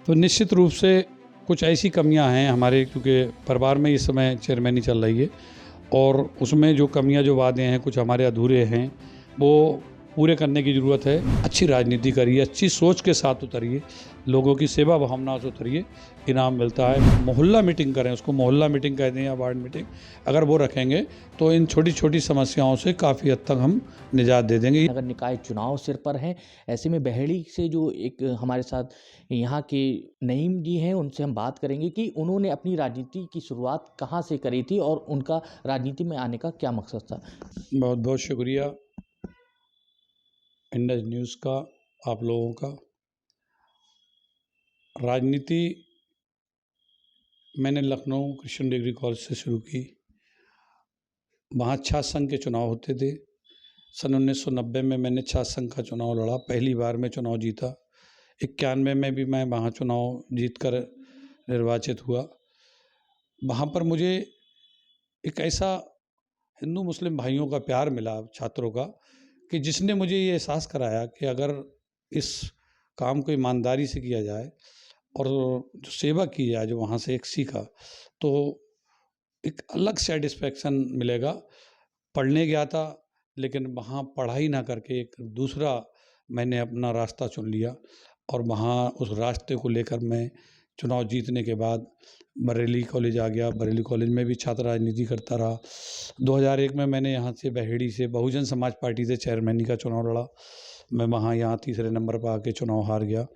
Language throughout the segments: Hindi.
तो निश्चित रूप से कुछ ऐसी कमियां हैं हमारे, क्योंकि परिवार में इस समय चेयरमैनी चल रही है और उसमें जो कमियां, जो वादे हैं, कुछ हमारे अधूरे हैं, वो पूरे करने की ज़रूरत है। अच्छी राजनीति करिए, अच्छी सोच के साथ उतरिए, लोगों की सेवा भावना से उतरिए, इनाम मिलता है। मोहल्ला मीटिंग करें, उसको मोहल्ला मीटिंग कहते हैं या वार्ड मीटिंग, अगर वो रखेंगे तो इन छोटी छोटी समस्याओं से काफ़ी हद तक हम निजात दे देंगे। नगर निकाय चुनाव सिर पर हैं। ऐसे में बहेड़ी से जो एक हमारे साथ यहाँ के नईम जी हैं, उनसे हम बात करेंगे कि उन्होंने अपनी राजनीति की शुरुआत कहाँ से करी थी और उनका राजनीति में आने का क्या मकसद था। बहुत बहुत शुक्रिया इंडस न्यूज़ का, आप लोगों का। राजनीति मैंने लखनऊ कृष्ण डिग्री कॉलेज से शुरू की। वहाँ छात्र संघ के चुनाव होते थे। सन 1990 में मैंने छात्र संघ का चुनाव लड़ा, पहली बार में चुनाव जीता। 91 में भी मैं वहाँ चुनाव जीतकर निर्वाचित हुआ। वहाँ पर मुझे एक ऐसा हिंदू मुस्लिम भाइयों का प्यार मिला, छात्रों का, कि जिसने मुझे ये एहसास कराया कि अगर इस काम को ईमानदारी से किया जाए और जो सेवा की जाए, जो वहाँ से एक सीखा, तो एक अलग सेटिस्फेक्शन मिलेगा। पढ़ने गया था, लेकिन वहाँ पढ़ाई ना करके एक दूसरा मैंने अपना रास्ता चुन लिया और वहाँ उस रास्ते को लेकर मैं चुनाव जीतने के बाद बरेली कॉलेज आ गया। बरेली कॉलेज में भी छात्र राजनीति करता रहा। 2001 में मैंने यहाँ से बहेड़ी से बहुजन समाज पार्टी से चेयरमैनी का चुनाव लड़ा। मैं वहाँ यहाँ तीसरे नंबर पर आके चुनाव हार गया,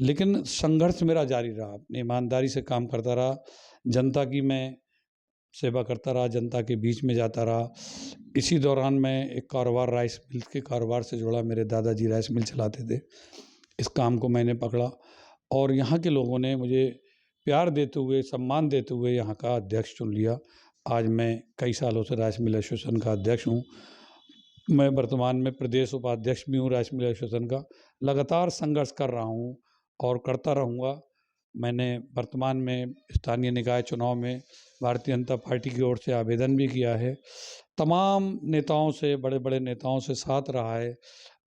लेकिन संघर्ष मेरा जारी रहा। अपनी ईमानदारी से काम करता रहा, जनता की मैं सेवा करता रहा, जनता के बीच में जाता रहा। इसी दौरान मैं एक कारोबार, राइस मिल के कारोबार से जुड़ा। मेरे दादाजी राइस मिल चलाते थे। इस काम को मैंने पकड़ा और यहाँ के लोगों ने मुझे प्यार देते हुए, सम्मान देते हुए यहाँ का अध्यक्ष चुन लिया। आज मैं कई सालों से राइस मिल एसोसिएशन का अध्यक्ष हूँ। मैं वर्तमान में प्रदेश उपाध्यक्ष भी हूँ राइस मिल एसोसिएशन का। लगातार संघर्ष कर रहा हूँ और करता रहूँगा। मैंने वर्तमान में स्थानीय निकाय चुनाव में भारतीय जनता पार्टी की ओर से आवेदन भी किया है। तमाम नेताओं से, बड़े बड़े नेताओं से साथ रहा है,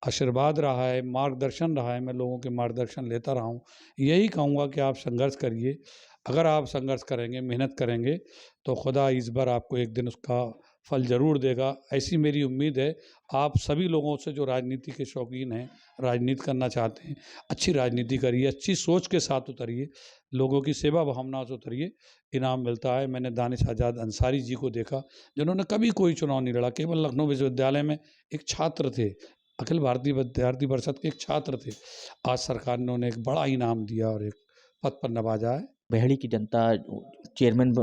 आशीर्वाद रहा है, मार्गदर्शन रहा है। मैं लोगों के मार्गदर्शन लेता रहा हूँ। यही कहूँगा कि आप संघर्ष करिए। अगर आप संघर्ष करेंगे, मेहनत करेंगे, तो खुदा इस बार आपको एक दिन उसका फल ज़रूर देगा, ऐसी मेरी उम्मीद है। आप सभी लोगों से जो राजनीति के शौकीन हैं, राजनीति करना चाहते हैं, अच्छी राजनीति करिए, अच्छी सोच के साथ उतरिए, लोगों की सेवा भावना से उतरिए, इनाम मिलता है। मैंने दानिश आज़ाद अंसारी जी को देखा, जिन्होंने कभी कोई चुनाव नहीं लड़ा, केवल लखनऊ विश्वविद्यालय में एक छात्र थे, अखिल भारतीय विद्यार्थी परिषद के एक छात्र थे। आज सरकार ने उन्हें एक बड़ा इनाम दिया और एक पद पर नवाजा है। बहेड़ी की जनता चेयरमैन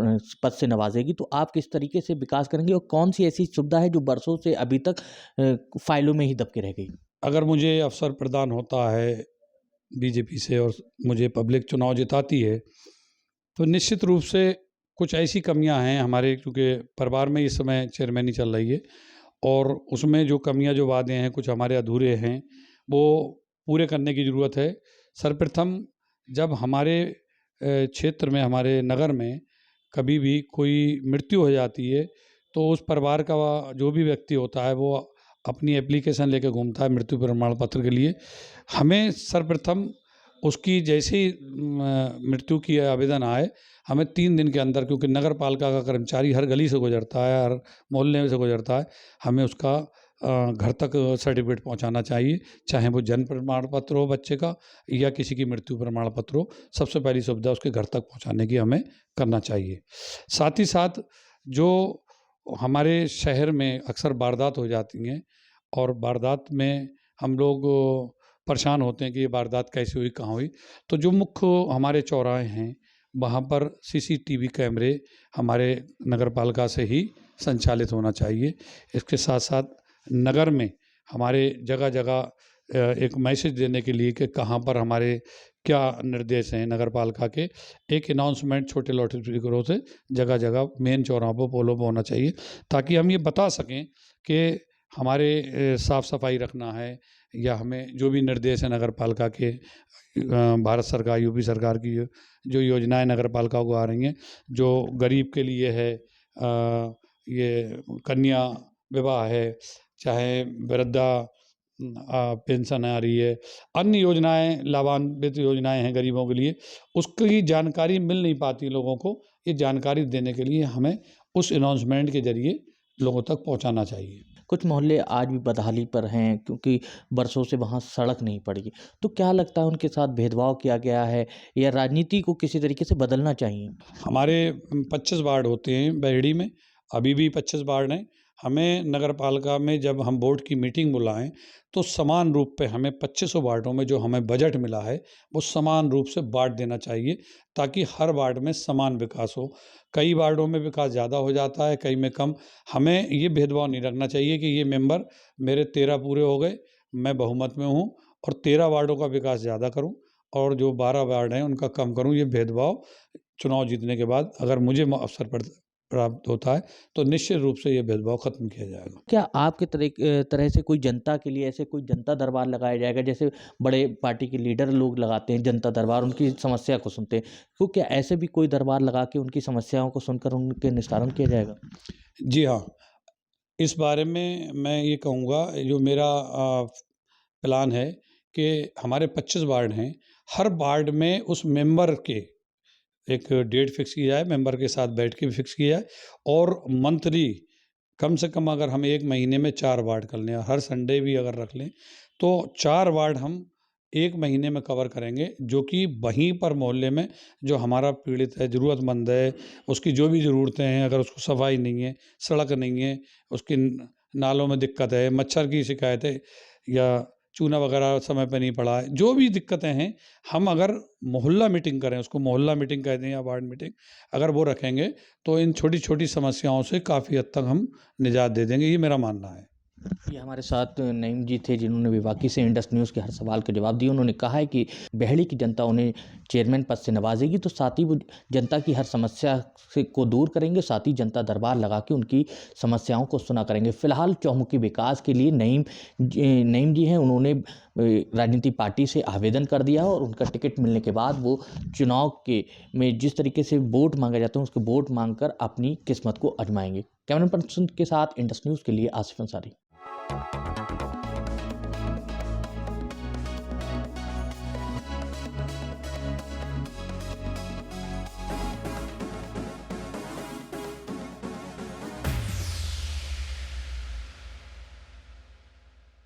पद से नवाजेगी तो आप किस तरीके से विकास करेंगे और कौन सी ऐसी सुविधा है जो बरसों से अभी तक फाइलों में ही दब के रह गई। अगर मुझे अवसर प्रदान होता है बीजेपी से और मुझे पब्लिक चुनाव जिताती है, तो निश्चित रूप से कुछ ऐसी कमियां हैं हमारे, क्योंकि परिवार में इस समय चेयरमैनी चल रही है और उसमें जो कमियां, जो वादे हैं, कुछ हमारे अधूरे हैं, वो पूरे करने की ज़रूरत है। सर्वप्रथम, जब हमारे क्षेत्र में, हमारे नगर में कभी भी कोई मृत्यु हो जाती है, तो उस परिवार का जो भी व्यक्ति होता है, वो अपनी एप्लीकेशन लेके घूमता है मृत्यु प्रमाण पत्र के लिए। हमें सर्वप्रथम उसकी जैसे ही मृत्यु की आवेदन आए, हमें 3 दिन के अंदर, क्योंकि नगर पालिका का कर्मचारी हर गली से गुजरता है, हर मोहल्ले से गुजरता है, हमें उसका घर तक सर्टिफिकेट पहुंचाना चाहिए। चाहे वो जन्म प्रमाण पत्र हो बच्चे का या किसी की मृत्यु प्रमाण पत्र हो, सबसे पहली सुविधा उसके घर तक पहुंचाने की हमें करना चाहिए। साथ ही साथ जो हमारे शहर में अक्सर वारदात हो जाती हैं और वारदात में हम लोग परेशान होते हैं कि ये वारदात कैसे हुई, कहाँ हुई, तो जो मुख्य हमारे चौराहे हैं, वहाँ पर सीसीटीवी कैमरे हमारे नगर पालिका से ही संचालित होना चाहिए। इसके साथ साथ नगर में हमारे जगह जगह एक मैसेज देने के लिए कि कहाँ पर हमारे क्या निर्देश हैं नगर पालिका के, एक अनाउंसमेंट छोटे लाउड स्पीकरों से जगह जगह मेन चौराहों पर, पोलों पर होना चाहिए, ताकि हम ये बता सकें कि हमारे साफ़ सफाई रखना है, या हमें जो भी निर्देश है नगर पालिका के, भारत सरकार, यूपी सरकार की जो योजनाएं नगर पालिका को आ रही हैं, जो गरीब के लिए है, ये कन्या विवाह है, चाहे वृद्धा पेंशन आ रही है, अन्य योजनाएं, लाभान्वित योजनाएं हैं गरीबों के लिए, उसकी जानकारी मिल नहीं पाती लोगों को। ये जानकारी देने के लिए हमें उस अनाउंसमेंट के जरिए लोगों तक पहुंचाना चाहिए। कुछ मोहल्ले आज भी बदहाली पर हैं क्योंकि बरसों से वहाँ सड़क नहीं पड़ी। तो क्या लगता है उनके साथ भेदभाव किया गया है या राजनीति को किसी तरीके से बदलना चाहिए? हमारे 25 वार्ड होते हैं बहेड़ी में, अभी भी 25 वार्ड हैं। हमें नगर पालिका में जब हम बोर्ड की मीटिंग बुलाएं तो समान रूप पे हमें 25 वार्डों में जो हमें बजट मिला है वो समान रूप से बांट देना चाहिए, ताकि हर वार्ड में समान विकास हो। कई वार्डों में विकास ज़्यादा हो जाता है, कई में कम। हमें ये भेदभाव नहीं रखना चाहिए कि ये मेंबर मेरे 13 पूरे हो गए, मैं बहुमत में हूँ और 13 वार्डों का विकास ज़्यादा करूँ और जो 12 वार्ड हैं उनका कम करूँ। ये भेदभाव चुनाव जीतने के बाद अगर मुझे अवसर प्राप्त होता है तो निश्चित रूप से ये भेदभाव खत्म किया जाएगा। क्या आपके तरह से कोई जनता के लिए ऐसे कोई जनता दरबार लगाया जाएगा, जैसे बड़े पार्टी के लीडर लोग लगाते हैं जनता दरबार, उनकी समस्या को सुनते हैं, तो क्या ऐसे भी कोई दरबार लगा के उनकी समस्याओं को सुनकर उनके निस्तारण किया जाएगा? जी हाँ, इस बारे में मैं ये कहूँगा, जो मेरा प्लान है कि हमारे 25 वार्ड हैं, हर वार्ड में उस मेंबर के एक डेट फिक्स की जाए, मेंबर के साथ बैठ के फिक्स की जाए और मंथली कम से कम अगर हम 1 महीने में 4 वार्ड कर लें, हर संडे भी अगर रख लें तो 4 वार्ड हम 1 महीने में कवर करेंगे, जो कि वहीं पर मोहल्ले में जो हमारा पीड़ित है, ज़रूरतमंद है, उसकी जो भी ज़रूरतें हैं, अगर उसको सफाई नहीं है, सड़क नहीं है, उसकी नालों में दिक्कत है, मच्छर की शिकायत है या चूना वगैरह समय पे नहीं पड़ा है, जो भी दिक्कतें हैं, हम अगर मोहल्ला मीटिंग करें, उसको मोहल्ला मीटिंग कहते हैं या वार्ड मीटिंग, अगर वो रखेंगे तो इन छोटी-छोटी समस्याओं से काफ़ी हद तक हम निजात दे देंगे, ये मेरा मानना है। ये हमारे साथ नईम जी थे जिन्होंने विवाकी से इंडस न्यूज़ के हर सवाल के जवाब दिए। उन्होंने कहा है कि बहेड़ी की जनता उन्हें चेयरमैन पद से नवाजेगी, तो साथ ही वो जनता की हर समस्या से को दूर करेंगे, साथ ही जनता दरबार लगा के उनकी समस्याओं को सुना करेंगे। फिलहाल चौमुखी विकास के लिए नईम जी हैं, उन्होंने राजनीतिक पार्टी से आवेदन कर दिया और उनका टिकट मिलने के बाद वो चुनाव के में जिस तरीके से वोट मांगा जाता है उसके वोट मांग कर अपनी किस्मत को आजमाएंगे। कैमरा पर्सन के साथ इंडस न्यूज़ के लिए आसिफ अंसारी।